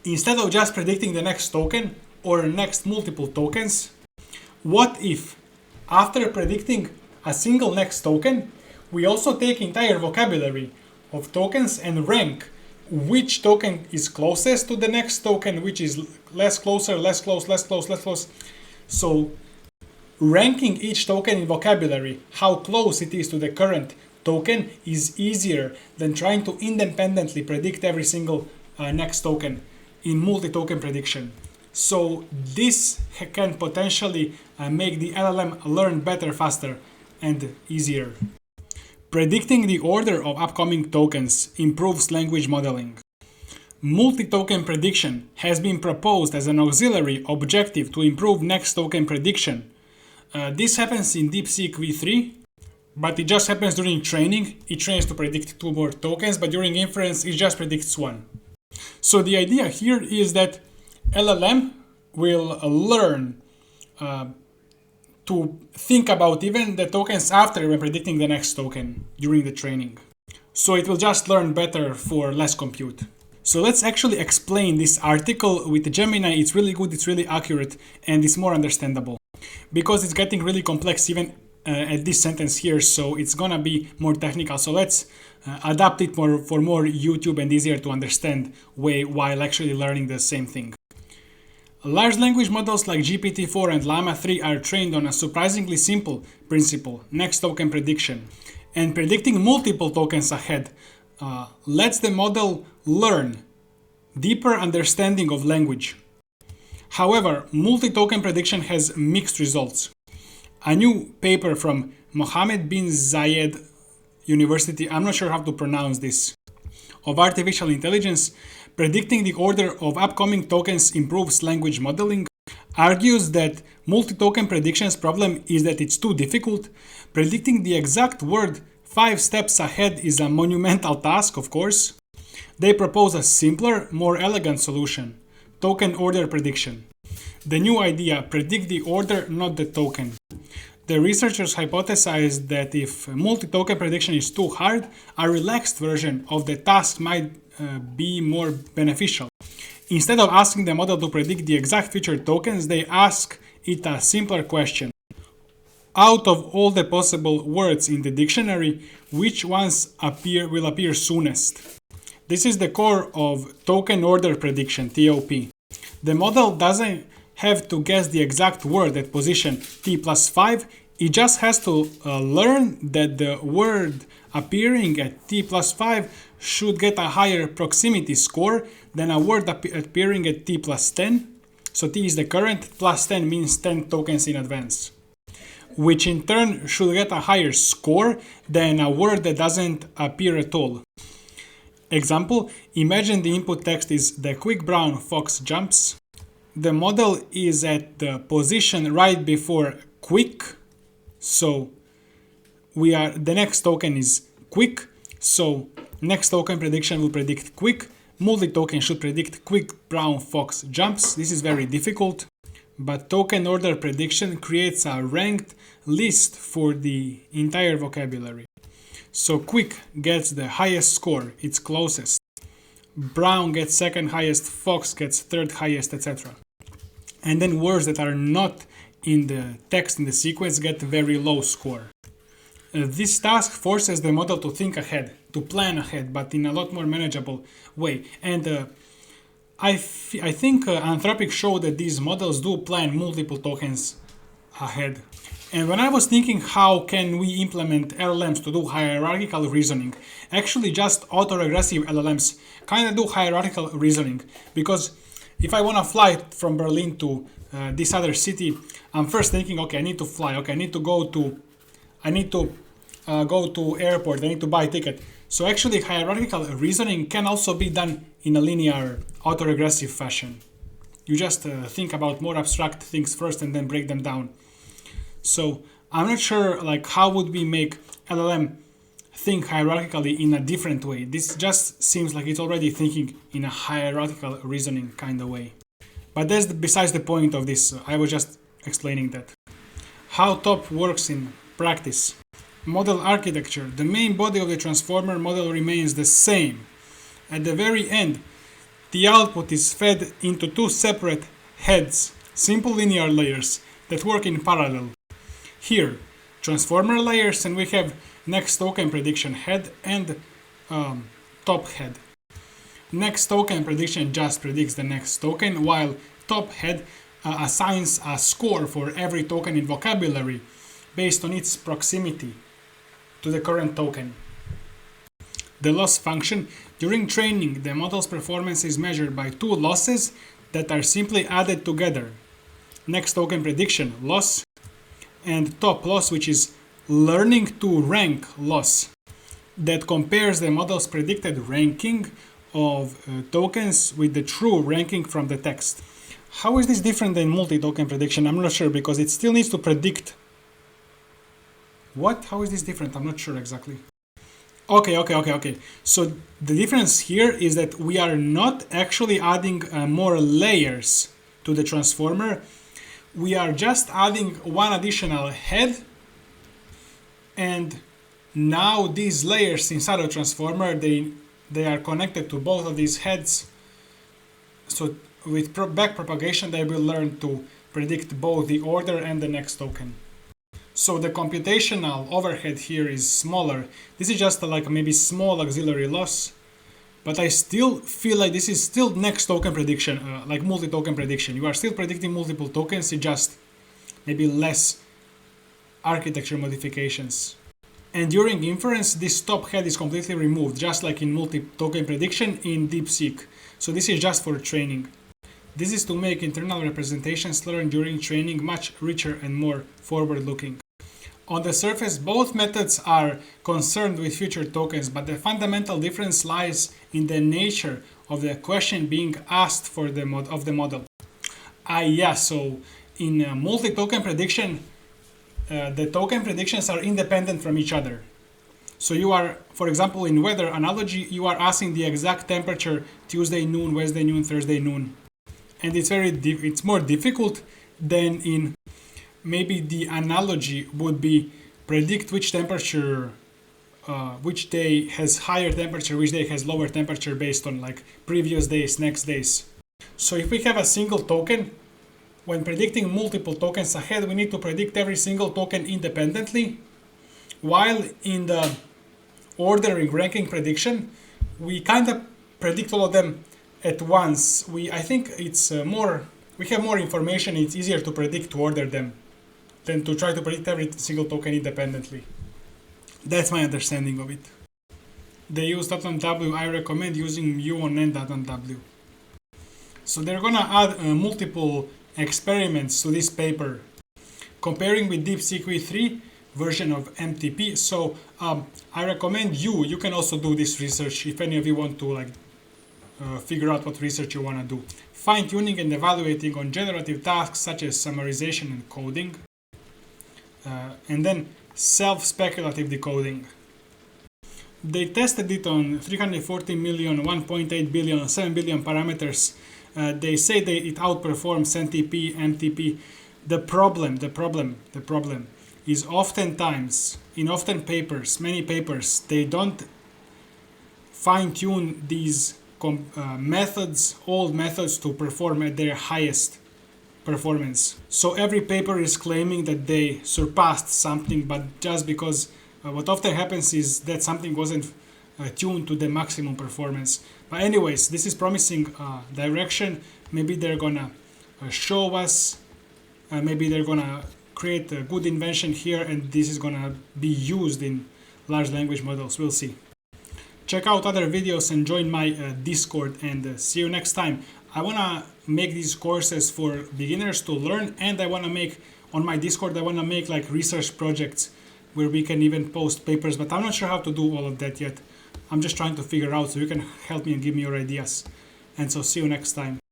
instead of just predicting the next token or next multiple tokens, what if after predicting a single next token, we also take entire vocabulary of tokens and rank which token is closest to the next token, which is less closer, less close, less close, less close. So ranking each token in vocabulary, how close it is to the current token, is easier than trying to independently predict every single next token in multi-token prediction. So this can potentially make the LLM learn better, faster, and easier. Predicting the order of upcoming tokens improves language modeling. Multi-token prediction has been proposed as an auxiliary objective to improve next token prediction. This happens in DeepSeek v3, but it just happens during training. It trains to predict 2 more tokens, but during inference it just predicts 1. So the idea here is that LLM will learn to think about even the tokens after when predicting the next token during the training. So it will just learn better for less compute. So let's actually explain this article with Gemini. It's really good, it's really accurate, and it's more understandable. Because it's getting really complex even at this sentence here, so it's gonna be more technical. So let's adapt it for more YouTube and easier to understand way while actually learning the same thing. Large language models like GPT-4 and Llama 3 are trained on a surprisingly simple principle, next token prediction. And predicting multiple tokens ahead lets the model learn deeper understanding of language. However, multi-token prediction has mixed results. A new paper from Mohammed bin Zayed University, I'm not sure how to pronounce this, of artificial intelligence, predicting the order of upcoming tokens improves language modeling, argues that multi-token prediction's problem is that it's too difficult. Predicting the exact word 5 steps ahead is a monumental task, of course. They propose a simpler, more elegant solution: token order prediction. The new idea: predict the order, not the token. The researchers hypothesized that if multi-token prediction is too hard, a relaxed version of the task might be more beneficial. Instead of asking the model to predict the exact future tokens, they ask it a simpler question. Out of all the possible words in the dictionary, which ones will appear soonest? This is the core of token order prediction, TOP. The model doesn't have to guess the exact word at position t plus 5, it just has to learn that the word appearing at t plus 5 should get a higher proximity score than a word appearing at t plus 10. So t is the current, plus 10 means 10 tokens in advance, which in turn should get a higher score than a word that doesn't appear at all. Example, imagine the input text is "the quick brown fox jumps." The model is at the position right before quick, so the next token is quick, so next token prediction will predict quick. Multi-token should predict quick brown fox jumps. This is very difficult, but token order prediction creates a ranked list for the entire vocabulary. So quick gets the highest score, it's closest. Brown gets second highest, fox gets third highest, etc. And then words that are not in the text in the sequence get very low score. This task forces the model to think ahead, to plan ahead, but in a lot more manageable way. And I think Anthropic showed that these models do plan multiple tokens ahead. And when I was thinking how can we implement LLMs to do hierarchical reasoning, actually just autoregressive LLMs kind of do hierarchical reasoning, because if I want to fly from Berlin to this other city, I'm first thinking, okay, I need to fly, okay, I need to go to airport, I need to buy a ticket. So actually hierarchical reasoning can also be done in a linear autoregressive fashion. You just think about more abstract things first and then break them down. So I'm not sure how would we make LLM think hierarchically in a different way. This just seems like it's already thinking in a hierarchical reasoning kind of way. But that's besides the point of this. I was just explaining that. How TOP works in practice. Model architecture. The main body of the transformer model remains the same. At the very end, the output is fed into two separate heads, simple linear layers that work in parallel. Here, transformer layers, and we have next token prediction head and top head. Next token prediction just predicts the next token, while top head assigns a score for every token in vocabulary based on its proximity to the current token. The loss function. During training, the model's performance is measured by two losses that are simply added together. Next token prediction loss and top loss, which is learning to rank loss, that compares the model's predicted ranking of tokens with the true ranking from the text. How is this different than multi-token prediction? I'm not sure, because it still needs to predict. What? How is this different? I'm not sure exactly. Okay. So the difference here is that we are not actually adding more layers to the transformer. We are just adding one additional head, and now these layers inside a transformer, they are connected to both of these heads. So with back propagation, they will learn to predict both the order and the next token. So the computational overhead here is smaller. This is just like maybe small auxiliary loss, but I still feel like this is still next token prediction, like multi-token prediction. You are still predicting multiple tokens, it's just maybe less architecture modifications. And during inference, this top head is completely removed, just like in multi-token prediction in DeepSeek. So this is just for training. This is to make internal representations learned during training much richer and more forward-looking. On the surface, both methods are concerned with future tokens, but the fundamental difference lies in the nature of the question being asked for the model. So in multi-token prediction, the token predictions are independent from each other. So you are, for example, in weather analogy, you are asking the exact temperature Tuesday noon, Wednesday noon, Thursday noon. And it's more difficult than in maybe the analogy would be predict which temperature, which day has higher temperature, which day has lower temperature based on like previous days, next days. So if we have a single token, when predicting multiple tokens ahead, we need to predict every single token independently, while in the ordering ranking prediction, we kind of predict all of them at once. I think it's we have more information, it's easier to predict, to order them, than to try to predict every single token independently. That's my understanding of it. They use .1w. I recommend using mu on n.1w. So they're gonna add multiple experiments to this paper, comparing with DeepSeek v3 version of MTP. So I recommend you can also do this research if any of you want to figure out what research you want to do. Fine-tuning and evaluating on generative tasks such as summarization and coding. And then self-speculative decoding. They tested it on 340 million, 1.8 billion, 7 billion parameters. They say it outperforms NTP, MTP. The problem is oftentimes, in many papers, they don't fine-tune these old methods to perform at their highest performance. So every paper is claiming that they surpassed something, but just because what often happens is that something wasn't tuned to the maximum performance. But anyways, this is promising direction. Maybe they're gonna show us, maybe they're gonna create a good invention here, and this is gonna be used in large language models. We'll see. Check out other videos and join my Discord, and see you next time. I want to make these courses for beginners to learn, and I want to make, on my Discord, I want to make like research projects where we can even post papers, but I'm not sure how to do all of that yet. I'm just trying to figure out, so you can help me and give me your ideas. And so see you next time.